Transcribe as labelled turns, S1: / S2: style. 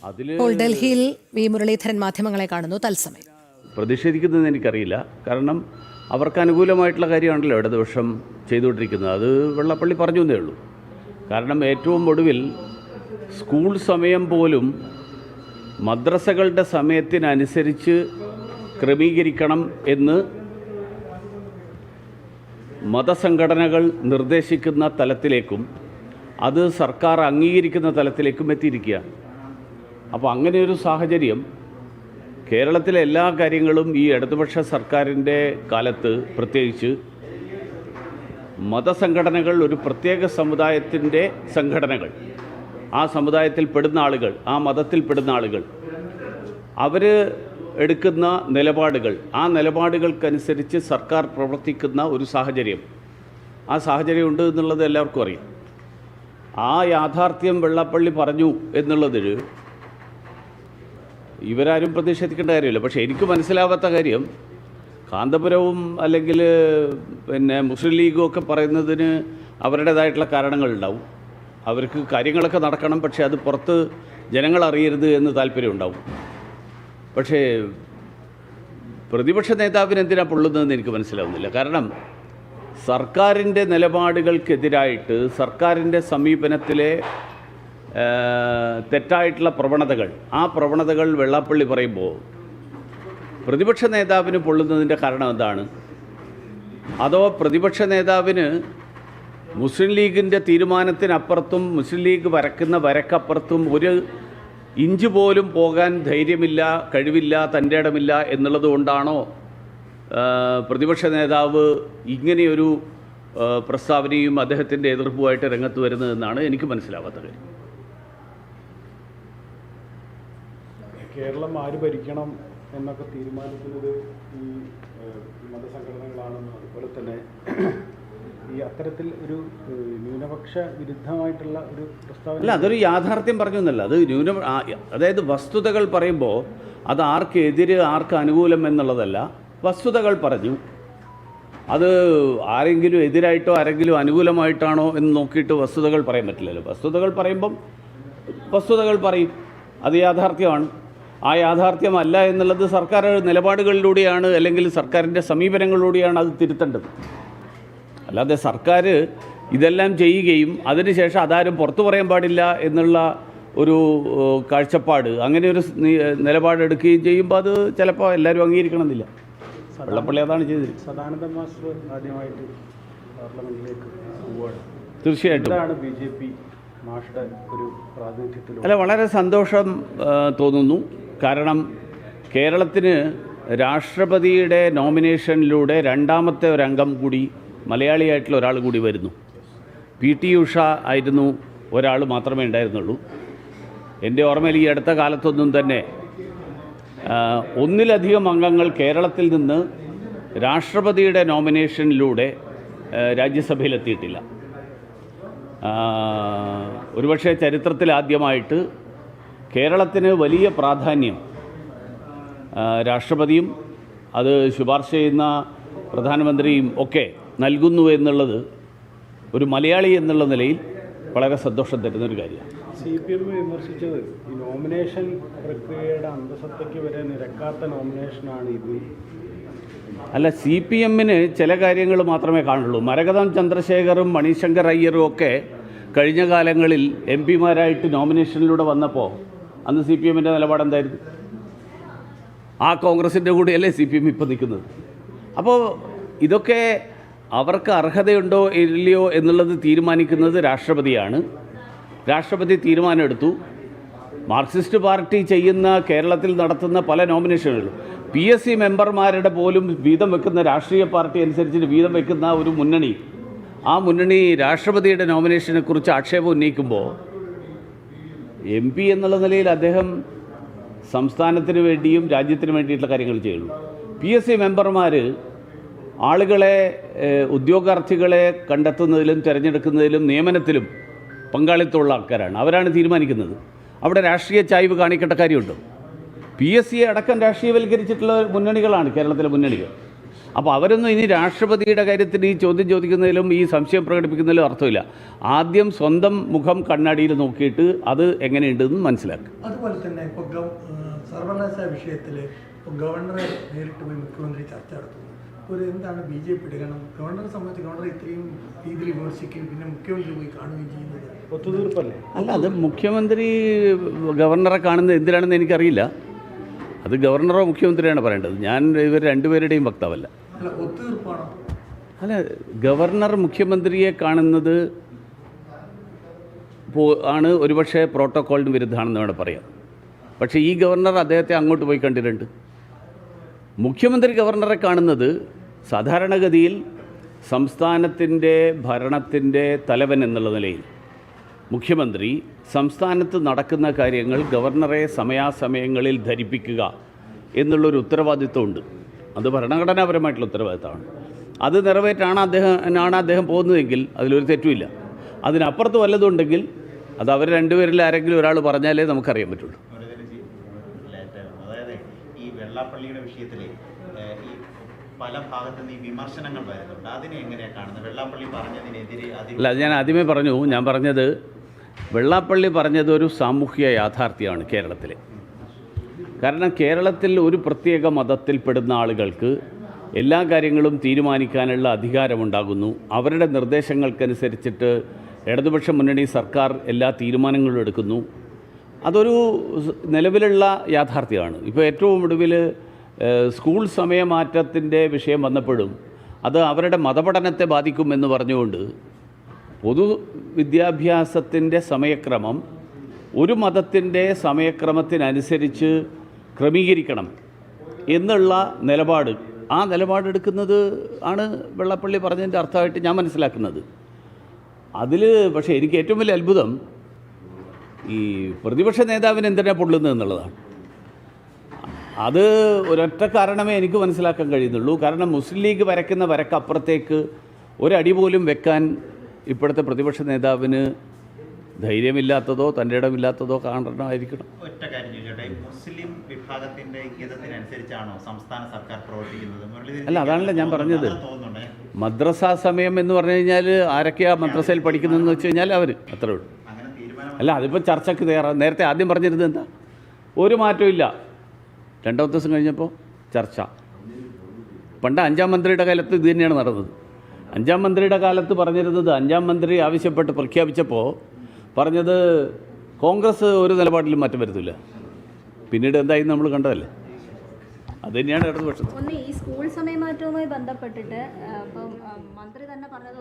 S1: ഇപ്പോൾ ഡൽഹിയിൽ വി മുരളീധരൻ മാധ്യമങ്ങളെ കാണുന്നു തത്സമയം.
S2: പ്രതിഷേധിക്കുന്നത് എനിക്കറിയില്ല. കാരണം അവർക്ക് അനുകൂലമായിട്ടുള്ള കാര്യമാണല്ലോ ഇടതുപക്ഷം ചെയ്തുകൊണ്ടിരിക്കുന്നത്. അത് വെള്ളാപ്പള്ളി പറഞ്ഞു എന്നേ ഉള്ളൂ. കാരണം ഏറ്റവും ഒടുവിൽ സ്കൂൾ സമയം പോലും മദ്രസകളുടെ സമയത്തിനനുസരിച്ച് ക്രമീകരിക്കണം എന്ന് മതസംഘടനകൾ നിർദ്ദേശിക്കുന്ന തലത്തിലേക്കും അത് സർക്കാർ അംഗീകരിക്കുന്ന തലത്തിലേക്കും എത്തിയിരിക്കുകയാണ്. അപ്പോൾ അങ്ങനെയൊരു സാഹചര്യം കേരളത്തിലെ എല്ലാ കാര്യങ്ങളും ഈ ഇടതുപക്ഷ സർക്കാരിൻ്റെ കാലത്ത് പ്രത്യേകിച്ച് മതസംഘടനകൾ ഒരു പ്രത്യേക സമുദായത്തിൻ്റെ സംഘടനകൾ, ആ സമുദായത്തിൽ പെടുന്ന ആളുകൾ, ആ മതത്തിൽ പെടുന്ന ആളുകൾ, അവർ എടുക്കുന്ന നിലപാടുകൾ, ആ നിലപാടുകൾക്കനുസരിച്ച് സർക്കാർ പ്രവർത്തിക്കുന്ന ഒരു സാഹചര്യം, ആ സാഹചര്യം ഉണ്ട് എന്നുള്ളത് എല്ലാവർക്കും അറിയാം. ആ യാഥാർത്ഥ്യം വെള്ളാപ്പള്ളി പറഞ്ഞു എന്നുള്ളതിൽ ഇവരാരും പ്രതിഷേധിക്കേണ്ട കാര്യമില്ല. പക്ഷേ എനിക്ക് മനസ്സിലാവാത്ത കാര്യം, കാന്തപുരവും അല്ലെങ്കിൽ മുസ്ലിം ലീഗും ഒക്കെ പറയുന്നതിന് അവരുടേതായിട്ടുള്ള കാരണങ്ങളുണ്ടാവും. അവർക്ക് കാര്യങ്ങളൊക്കെ നടക്കണം, പക്ഷേ അത് പുറത്ത് ജനങ്ങൾ അറിയരുത് എന്ന് താല്പര്യമുണ്ടാവും. പക്ഷേ പ്രതിപക്ഷ നേതാവിന് എന്തിനാണ് പൊള്ളുന്നതെന്ന് എനിക്ക് മനസ്സിലാവുന്നില്ല. കാരണം സർക്കാരിൻ്റെ നിലപാടുകൾക്കെതിരായിട്ട് സർക്കാരിൻ്റെ സമീപനത്തിലെ തെറ്റായിട്ടുള്ള പ്രവണതകൾ, ആ പ്രവണതകൾ വെള്ളാപ്പള്ളി പറയുമ്പോൾ പ്രതിപക്ഷ നേതാവിന് പൊള്ളുന്നതിൻ്റെ കാരണം എന്താണ്? അതോ പ്രതിപക്ഷ നേതാവിന് മുസ്ലിം ലീഗിൻ്റെ തീരുമാനത്തിനപ്പുറത്തും മുസ്ലിം ലീഗ് വരക്കുന്ന വരക്കപ്പുറത്തും ഒരു ഇഞ്ച് പോലും പോകാൻ ധൈര്യമില്ല, കഴിവില്ല, തൻ്റെ ഇടമില്ല എന്നുള്ളത് കൊണ്ടാണോ പ്രതിപക്ഷ നേതാവ് ഇങ്ങനെയൊരു പ്രസ്താവനയും അദ്ദേഹത്തിൻ്റെ എതിർപ്പുമായിട്ട് രംഗത്ത് വരുന്നതെന്നാണ് എനിക്ക് മനസ്സിലാവാത്ത കാര്യം.
S3: കേരളം ആര് ഭരിക്കണം എന്നൊക്കെ തീരുമാനിക്കുന്നത് ഈ മതസംഘടനകളാണെന്നും അതുപോലെ തന്നെ ഈ അത്തരത്തിൽ ഒരു ന്യൂനപക്ഷ വിരുദ്ധമായിട്ടുള്ള ഒരു പ്രസ്താവന
S2: അല്ല, അതൊരു യാഥാർത്ഥ്യം പറഞ്ഞു എന്നല്ല. അത് അതായത് വസ്തുതകൾ പറയുമ്പോൾ അത് ആർക്കെതിരെ ആർക്ക് അനുകൂലം എന്നുള്ളതല്ല, വസ്തുതകൾ പറഞ്ഞു. അത് ആരെങ്കിലും എതിരായിട്ടോ ആരെങ്കിലും അനുകൂലമായിട്ടാണോ എന്ന് നോക്കിയിട്ട് വസ്തുതകൾ പറയാൻ പറ്റില്ലല്ലോ. വസ്തുതകൾ പറയുമ്പം വസ്തുതകൾ പറയും, അത് യാഥാർത്ഥ്യമാണ്. ആ യാഥാർത്ഥ്യമല്ല എന്നുള്ളത് സർക്കാർ നിലപാടുകളിലൂടെയാണ് അല്ലെങ്കിൽ സർക്കാരിൻ്റെ സമീപനങ്ങളിലൂടെയാണ് അത് തിരുത്തേണ്ടത്. അല്ലാതെ സർക്കാർ ഇതെല്ലാം ചെയ്യുകയും അതിനുശേഷം അതാരും പുറത്തു പറയാൻ പാടില്ല എന്നുള്ള ഒരു കാഴ്ചപ്പാട്, അങ്ങനെ ഒരു നിലപാടെടുക്കുകയും ചെയ്യുമ്പോൾ അത് ചിലപ്പോൾ എല്ലാവരും അംഗീകരിക്കണമെന്നില്ല. വെള്ളപ്പള്ളി അതാണ് ചെയ്തത്.
S3: സദാനന്ദ മാസ്റ്റർ ആദ്യമായിട്ട് പാർലമെന്റിലേക്ക് പോവുകയാണ്.
S2: തീർച്ചയായിട്ടും
S3: BJP മാഷുടെ ഒരു പ്രാതിനിധ്യത്തിൽ
S2: അല്ല, വളരെ സന്തോഷം തോന്നുന്നു. കാരണം കേരളത്തിന് രാഷ്ട്രപതിയുടെ നോമിനേഷനിലൂടെ രണ്ടാമത്തെ ഒരംഗം കൂടി, മലയാളിയായിട്ടുള്ള ഒരാൾ കൂടി വരുന്നു. PT ഉഷ ആയിരുന്നു ഒരാൾ മാത്രമേ ഉണ്ടായിരുന്നുള്ളൂ. എൻ്റെ ഓർമ്മയിൽ ഈ അടുത്ത കാലത്തൊന്നും തന്നെ ഒന്നിലധികം അംഗങ്ങൾ കേരളത്തിൽ നിന്ന് രാഷ്ട്രപതിയുടെ നോമിനേഷനിലൂടെ രാജ്യസഭയിലെത്തിയിട്ടില്ല. ഒരുപക്ഷെ ചരിത്രത്തിലാദ്യമായിട്ട് കേരളത്തിന് വലിയ പ്രാധാന്യം രാഷ്ട്രപതിയും അത് ശുപാർശ ചെയ്യുന്ന പ്രധാനമന്ത്രിയും ഒക്കെ നൽകുന്നു എന്നുള്ളത് ഒരു മലയാളി എന്നുള്ള നിലയിൽ വളരെ സന്തോഷം തരുന്നൊരു കാര്യമാണ്.
S3: CPM വിമർശിച്ചത് ഈ നോമിനേഷൻ പ്രക്രിയയുടെ അന്തസത്തയ്ക്ക് വരെ നിരക്കാത്ത നോമിനേഷനാണ് ഇത്.
S2: അല്ല, CPMന് ചില കാര്യങ്ങൾ മാത്രമേ കാണുള്ളൂ. മരകതം ചന്ദ്രശേഖറും മണിശങ്കർ അയ്യറും ഒക്കെ കഴിഞ്ഞ കാലങ്ങളിൽ MP മാരായിട്ട് നോമിനേഷനിലൂടെ വന്നപ്പോൾ അന്ന് CPMൻ്റെ നിലപാടെന്തായിരുന്നു? ആ കോൺഗ്രസിൻ്റെ കൂടെയല്ലേ CPM ഇപ്പോൾ നിൽക്കുന്നത്. അപ്പോൾ ഇതൊക്കെ അവർക്ക് അർഹതയുണ്ടോ ഇല്ലയോ എന്നുള്ളത് തീരുമാനിക്കുന്നത് രാഷ്ട്രപതിയാണ്. രാഷ്ട്രപതി തീരുമാനമെടുത്തു. മാർക്സിസ്റ്റ് പാർട്ടി ചെയ്യുന്ന കേരളത്തിൽ നടത്തുന്ന പല നോമിനേഷനുകളും PSC മെമ്പർമാരുടെ പോലും വീതം വെക്കുന്ന രാഷ്ട്രീയ പാർട്ടി അനുസരിച്ച് വീതം വെക്കുന്ന ഒരു മുന്നണി, ആ മുന്നണി രാഷ്ട്രപതിയുടെ നോമിനേഷനെക്കുറിച്ച് ആക്ഷേപം ഉന്നയിക്കുമ്പോൾ MP എന്നുള്ള നിലയിൽ അദ്ദേഹം സംസ്ഥാനത്തിന് വേണ്ടിയും രാജ്യത്തിന് വേണ്ടിയിട്ടുള്ള കാര്യങ്ങൾ ചെയ്യുള്ളൂ. PSC മെമ്പർമാർ ആളുകളെ, ഉദ്യോഗാർത്ഥികളെ കണ്ടെത്തുന്നതിലും തിരഞ്ഞെടുക്കുന്നതിലും നിയമനത്തിലും പങ്കാളിത്തമുള്ള ആൾക്കാരാണ്. അവരാണ് തീരുമാനിക്കുന്നത്. അവിടെ രാഷ്ട്രീയ ചായ്വ് കാണിക്കേണ്ട കാര്യമുണ്ടോ? PSC അടക്കം രാഷ്ട്രീയവൽക്കരിച്ചിട്ടുള്ള മുന്നണികളാണ് കേരളത്തിലെ മുന്നണികൾ. അപ്പോൾ അവരൊന്നും ഇനി രാഷ്ട്രപതിയുടെ കാര്യത്തിൽ ഈ ചോദ്യം ചോദിക്കുന്നതിലും ഈ സംശയം പ്രകടിപ്പിക്കുന്നതിലും അർത്ഥമില്ല. ആദ്യം സ്വന്തം മുഖം കണ്ണാടിയിൽ നോക്കിയിട്ട് അത് എങ്ങനെയുണ്ടെന്ന് മനസ്സിലാക്കുക.
S4: അതുപോലെ തന്നെ ഇപ്പോൾ സർവകലാശാല വിഷയത്തിൽ ഇപ്പോൾ ഗവർണറെ നേരിട്ട് പോയി മുഖ്യമന്ത്രി ചർച്ച നടത്തുന്നു. ഒരു എന്താണ് BJP കാരണം ഗവർണറെ സംബന്ധിച്ച് ഗവർണർ ഇത്രയും രീതിയിൽ വിമർശിക്കുകയും പിന്നെ മുഖ്യമന്ത്രി പോയി കാണുകയും ചെയ്യുന്നത്
S3: ഒത്തുതീർപ്പല്ലേ?
S2: അല്ല, അത് മുഖ്യമന്ത്രി ഗവർണറെ കാണുന്നത് എന്തിനാണെന്ന് എനിക്കറിയില്ല. അത് ഗവർണറോ മുഖ്യമന്ത്രിയാണ് പറയേണ്ടത്. ഞാൻ ഇവർ രണ്ടുപേരുടെയും വക്താവല്ല.
S4: അല്ല, ഒത്തുതീർപ്പാണോ?
S2: അല്ല, ഗവർണർ മുഖ്യമന്ത്രിയെ കാണുന്നത് ആണ് ഒരുപക്ഷെ പ്രോട്ടോക്കോളിന് വിരുദ്ധമാണെന്ന് വേണം പറയാം. പക്ഷേ ഈ ഗവർണർ അദ്ദേഹത്തെ അങ്ങോട്ട് പോയി കണ്ടിട്ടുണ്ട്. മുഖ്യമന്ത്രി ഗവർണറെ കാണുന്നത് സാധാരണഗതിയിൽ സംസ്ഥാനത്തിൻ്റെ ഭരണത്തിൻ്റെ തലവൻ എന്നുള്ള നിലയിൽ മുഖ്യമന്ത്രി സംസ്ഥാനത്ത് നടക്കുന്ന കാര്യങ്ങൾ ഗവർണറെ സമയാസമയങ്ങളിൽ ധരിപ്പിക്കുക എന്നുള്ളൊരു ഉത്തരവാദിത്വമുണ്ട്. അത് ഭരണഘടനാപരമായിട്ടുള്ള ഉത്തരവാദിത്തമാണ്. അത് നിറവേറ്റാണ് അദ്ദേഹം പോകുന്നതെങ്കിൽ അതിലൊരു തെറ്റുമില്ല. അതിനപ്പുറത്ത് വല്ലതുണ്ടെങ്കിൽ അത് അവർ രണ്ടുപേരിൽ ആരെങ്കിലും ഒരാൾ പറഞ്ഞാലേ നമുക്കറിയാൻ പറ്റുള്ളൂ.
S5: അതായത് ഈ വെള്ളാപ്പള്ളിയുടെ വിഷയത്തിൽ ഈ പല ഭാഗത്തു നിന്ന് ഈ വിമർശനങ്ങൾ വരുന്നുണ്ട്. അതിനെ എങ്ങനെയാണ് കാണുന്നത്? വെള്ളാപ്പള്ളി പറഞ്ഞതിനെതിരെ
S2: അല്ല, അത് ഞാൻ ആദ്യമേ പറഞ്ഞു. ഞാൻ പറഞ്ഞത് വെള്ളാപ്പള്ളി പറഞ്ഞത് ഒരു സാമൂഹിക യാഥാർത്ഥ്യമാണ് കേരളത്തിലെ. കാരണം കേരളത്തിൽ ഒരു പ്രത്യേക മതത്തിൽപ്പെടുന്ന ആളുകൾക്ക് എല്ലാ കാര്യങ്ങളും തീരുമാനിക്കാനുള്ള അധികാരമുണ്ടാകുന്നു. അവരുടെ നിർദ്ദേശങ്ങൾക്കനുസരിച്ചിട്ട് ഇടതുപക്ഷ മുന്നണി സർക്കാർ എല്ലാ തീരുമാനങ്ങളും എടുക്കുന്നു. അതൊരു നിലവിലുള്ള യാഥാർത്ഥ്യമാണ്. ഇപ്പോൾ ഏറ്റവും ഒടുവിൽ സ്കൂൾ സമയമാറ്റത്തിൻ്റെ വിഷയം വന്നപ്പോഴും അത് അവരുടെ മതപഠനത്തെ ബാധിക്കുമെന്ന് പറഞ്ഞുകൊണ്ട് പൊതുവിദ്യാഭ്യാസത്തിൻ്റെ സമയക്രമം ഒരു മതത്തിൻ്റെ സമയക്രമത്തിനനുസരിച്ച് ക്രമീകരിക്കണം എന്നുള്ള നിലപാട്, ആ നിലപാടെടുക്കുന്നത് ആണ് വെള്ളാപ്പള്ളി പറഞ്ഞതിൻ്റെ അർത്ഥമായിട്ട് ഞാൻ മനസ്സിലാക്കുന്നത്. അതിൽ പക്ഷേ എനിക്ക് ഏറ്റവും വലിയ അത്ഭുതം ഈ പ്രതിപക്ഷ നേതാവിന് എന്തിനാ പൊള്ളുന്നത് എന്നുള്ളതാണ്. അത് ഒരൊറ്റ കാരണമേ എനിക്ക് മനസ്സിലാക്കാൻ കഴിയുന്നുള്ളൂ. കാരണം മുസ്ലിം ലീഗ് വരയ്ക്കുന്ന വരക്കപ്പുറത്തേക്ക് ഒരടി പോലും വെക്കാൻ ഇപ്പോഴത്തെ പ്രതിപക്ഷ നേതാവിന് ധൈര്യമില്ലാത്തതോ തൻ്റെ ഇടമില്ലാത്തതോ കാണണമായിരിക്കണം.
S5: ഒറ്റ കാര്യം ചോദിച്ചോട്ടെ, മുസ്ലിം വിഭാഗത്തിൻ്റെ ഹിതത്തിനനുസരിച്ചാണോ സംസ്ഥാന സർക്കാർ പ്രവർത്തിക്കുന്നത്?
S2: അല്ല, അതാണല്ലോ ഞാൻ പറഞ്ഞത്. മദ്രസ സമയം എന്ന് പറഞ്ഞു കഴിഞ്ഞാൽ ആരൊക്കെയാണ് മദ്രസയിൽ പഠിക്കുന്നതെന്ന് വെച്ച് കഴിഞ്ഞാൽ അവർ അത്രേ ഉള്ളൂ. അല്ല, അതിപ്പോൾ ചർച്ചയ്ക്ക് നേരത്തെ ആദ്യം പറഞ്ഞിരുന്നത് എന്താ? ഒരു മാറ്റവും ഇല്ല. രണ്ടാമത്തെ ദിവസം കഴിഞ്ഞപ്പോൾ ചർച്ച. പണ്ട് 5ാം മന്ത്രിയുടെ കാലത്ത് ഇത് തന്നെയാണ് നടന്നത്. 5ാം മന്ത്രിയുടെ കാലത്ത് പറഞ്ഞിരുന്നത്, 5ാം മന്ത്രി ആവശ്യപ്പെട്ട് പ്രഖ്യാപിച്ചപ്പോൾ പറഞ്ഞത് കോൺഗ്രസ് ഒരു നിലപാടിലും മാറ്റം വരുത്തില്ല. പിന്നീട് എന്തായി നമ്മൾ കണ്ടതല്ലേ. അത് തന്നെയാണ് ഇടതുപക്ഷം.
S6: ഒന്ന് ഈ സ്കൂൾ സമയമാറ്റവുമായി ബന്ധപ്പെട്ടിട്ട് ഇപ്പം മന്ത്രി തന്നെ പറഞ്ഞത്